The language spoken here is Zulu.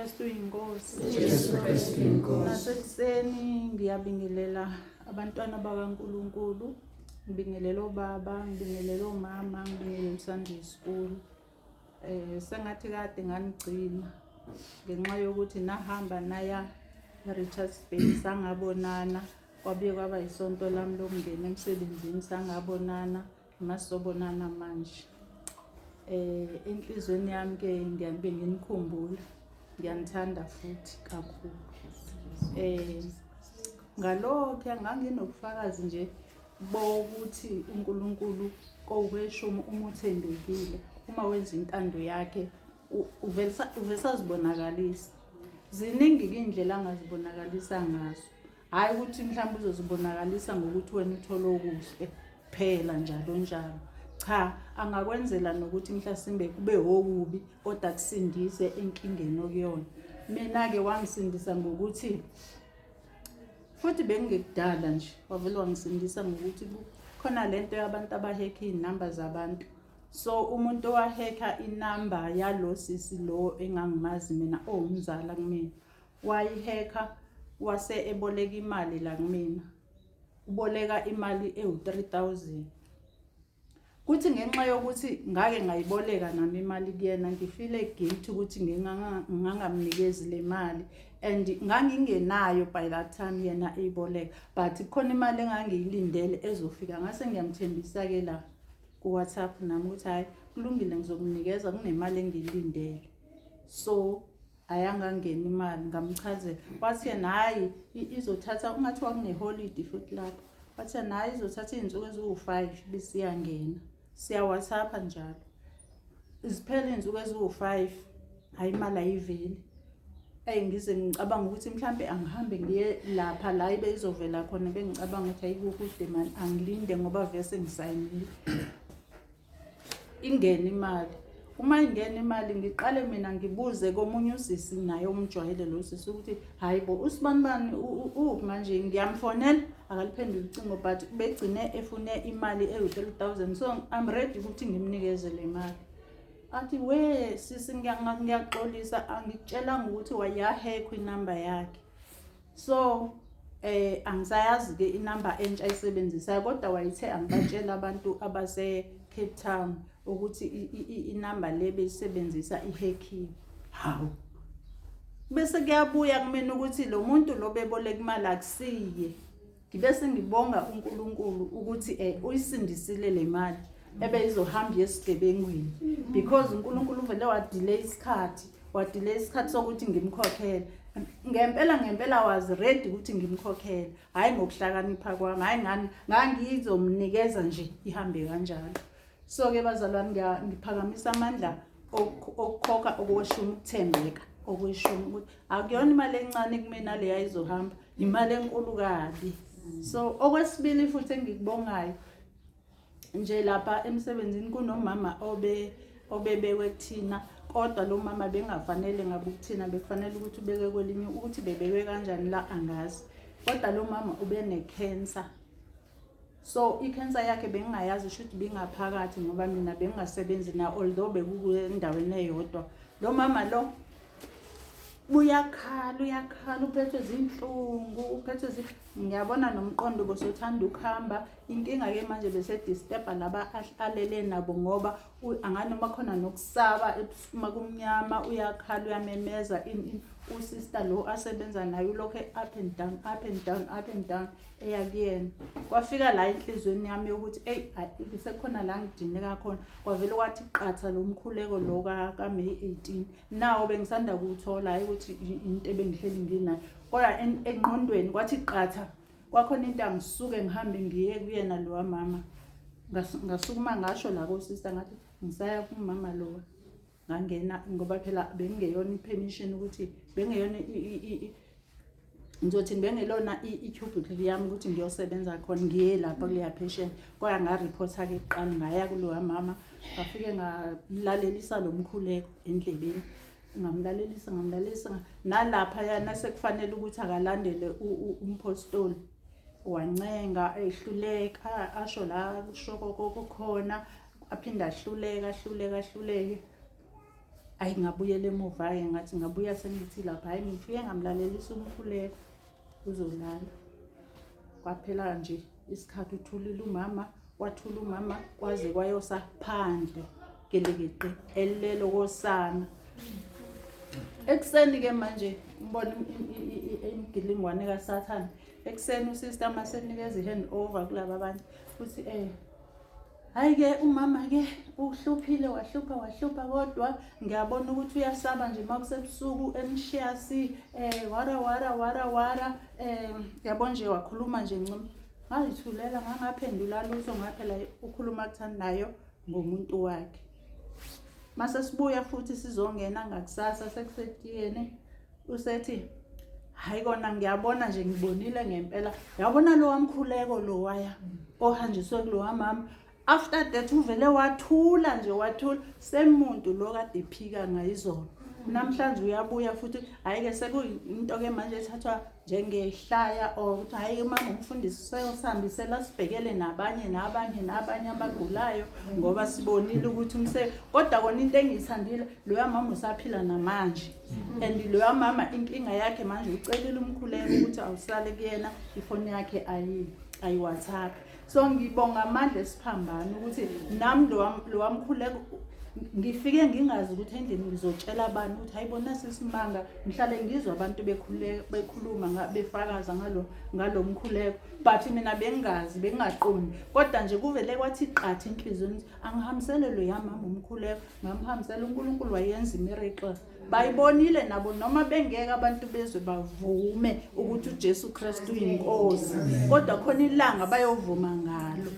Kristu inkosi. Jesu Kristu inkosi. Nasekuseni ngiyabingelela abantwana bakaNkulunkulu, ngibingelela obaba, ngibingelela omama, ngibingelela Sunday school. Sengathi kade nganigcina ngenxa yokuthi nahamba naya Richards Bay sangabonana, kwabuye kwaba isonto lami lokungena emsebenzini sangabonana, masobonana manje. Enhlizweni yami ke ngiyabe nginikhumbula, ngiyanithanda futhi kakhulu. Ngalokho nganginobufakazi nje bokuthi uNkulunkulu koweshumi uma uthembekile, uma wenza intando yakhe uvela zibonakalisa. Ziningi indlela angazibonakalisa ngazo. Hayi ukuthi mhlawumbe uzozibonakalisa ngokuthi wena uthola okuhle phela njalo njalo. Cha, angakwenzela nokuthi mhlasimbe kube okubi kodwa kusindise enkingeni okuyona. Mina ke wangisindisa ngokuthi futhi bengekudala nje wavele wangisindisa ngokuthi khona lento yabantu abahekha izinamba zabantu. So umuntu owahekha inamba yalo sisi lo engangimazi mina owumzala kumina, wayihekha wase eboleka imali la kumina. Uboleka imali ewu-3,000. Kuthi ngenxa yokuthi ngake ngayiboleka nami imali kuyena, ngifile guilty ukuthi ngingangamnikezi le mali, and ngangingenayo by that time yena eyiboleka, but khona imali engangiyilindele ezofika. Ngase ngiyamthembisa ke la ku WhatsApp nami ukuthi hayi kulungile ngizokunikeza kunemali engiyilindele. So ayangangena imali, ngamchazela. Wathi yena hayi izothatha ungathi wakune holiday futhi lapho. Wathi yena hayi izothatha izinsuku eziwu5 bisiyangena. Siya WhatsApp njalo. Isiphele izinsuku eziwu5 hayi imali ayiveli. Ngize ngicabanga ukuthi mhlambe angihambe ngiye lapha la ibe izovela khona, bengicabanga ukuthi ayikukude manje angilinde ngoba vese ngisayinile. Ingene imali. Uma ingena imali ngiqale mina ngibuze komunye usisi naye umjwayele lo sisi ukuthi hayibo usibanibani manje ngiyamfonela akaliphendula ucingo, but begcine efune imali ewu-3,000. So I'm ready ukuthi ngimnikeze le mali. Athi we sisi ngiyaxolisa, angikutshelanga ukuthi wayahekwa inamba yakhe. So angisayazi ke inamba entsha ayisebenzisayo, kodwa wayithe angibatshela abantu abase Cape Town ukuthi inamba le besebenzisa ihekhiwe. Hawu, bese kuyabuya kumina ukuthi lo muntu lo beboleka imali akusiye. Ngibese ngibonga uNkulunkulu ukuthi uyisindisile le mali ebe izohamba yesigebengwini, because uNkulunkulu vele wadelay isikhathi sokuthi ngimkhokhele. Ngempela was ready ukuthi ngimkhokhele, hayi ngokuhlakanipha kwami, hayi ngangizomnikeza nje ihambe kanjalo. So ke bazalwane ngiphakamisa amandla okukhokha okweshumi, ukuthembeka okweshumi, ukuthi akuyona imali encane kumina le yayizohamba, imali enkulu kabi. So okwesibili futhi engikubongayo nje lapha emsebenzini kunomama obebekwe kuthina, kodwa lo mama bengafanele ngabe kuthina, bekufanele ukuthi ubeke kwelinye, ukuthi bebekwe kanjani la angazi. Kodwa lo mama ube ne-cancer. So i-cancer yakhe bengingayazi ukuthi bingaphakathi ngoba mina bengingasebenzi na, although bekuendaweni eyodwa. Lo mama lo uyakhala uphethwe zinhlungu, ngiyabona nomqondo bosothanda ukuhamba. Inkinga ke manje bese disturb laba alele nabo ngoba anganoma khona nokusaba uma kumnyama, uyakhala uyamemeza. Usister lo asebenza naye lokho up and down eyakuyena. Kwafika la inhlizweni yami ukuthi kusekhona la ngidineka khona. Kwavele kwathi qatha lo mkhuleko lo ka May 18. Nawo bengisanda ukuthola hayi ukuthi into ebengihleli nginayo, kodwa enqondweni kwathi qatha kwakhona into angisuke ngihambe ngiye kuyena lo mama. Ngasukuma ngasho la ko sister ngathi ngisaya kumama lo. Ngangena ngoba phela bengeyona ipermission ukuthi bengeyona ngizothi bengelona icubicle yami ukuthi ngiyosebenza khona, ngiye lapha kuleya patient. Kodwa ngareporta ke kuqala ngaya kulo mama, ngafike ngalalelisa lo mkhuleko endlebeni, ngamlalelisa nalapha yana sekufanele ukuthi akalandele umpostoli. Wancenga ehluleka asho la kushoko kokukhona, aphinda ahluleke. ayi ngabuyela emuva-ke ngathi ngabuya sengithi lapha hayi ngifike ngamlalelisa umkhuleko uzolala. Kwaphela nje isikhathi uthulile umama, wathula umama kwaze kwayosa phandle gelekeqe elilelo kosana. Ekuseni ke manje ngibona imgilingwane kaSathane. Ekuseni usister masenikeza i-hand over kulaba abantu futhi hayi ke umama ke uhluphile wahlupha kodwa ngiyabona ukuthi uyasaba nje makusebusuku emshiyasi wara yabona nje wakhuluma nje ncima. Ngayithulela ngangaphendula lutho ngaphela ukhuluma kuthandayo ngomuntu wakhe. Mase sibuya futhi sizongena ngakusasa sekusetiyene usethi hayi kona ngiyabona nje ngibonile ngempela yabona lo wamkhuleko lo waya ohanjiswe kulo mama. After that uvele wathula semuntu lo kade ephika ngayizolo. Namhlanje uyabuya futhi hayi ke sekuyinto ke manje ethathwa njengehlaya or ukuthi hayi mama umfundisi seyosihambisela sibhekele nabanye abagulayo ngoba sibonile ukuthi kodwa kona into engiyithandile loya mama usaphila namanje. And loya mama inkinga yakhe manje ucelile umkhuleko ukuthi awusale kuyena ifoni yakhe ayi WhatsApp. So ngibonga amandla esiphambana ukuthi nami lo wamkhuleko ngifike ngingazi ukuthi endlini ngizotshela abantu ukuthi hayibona sisimanga ngihlale ngizwa abantu bekhuluma befakaza ngalo mkhuleko but mina bengingaqondi kodwa nje kuvele kwathi qatha enhlizweni angihambisele lo yamama umkhuleko ngamhambisela uNkulunkulu wayenza imiracle. Bayibonile nabo noma bengeke abantu bezwe bavume ukuthi uJesu Kristu uyinkosi kodwa khona ilanga bayovuma ngalo.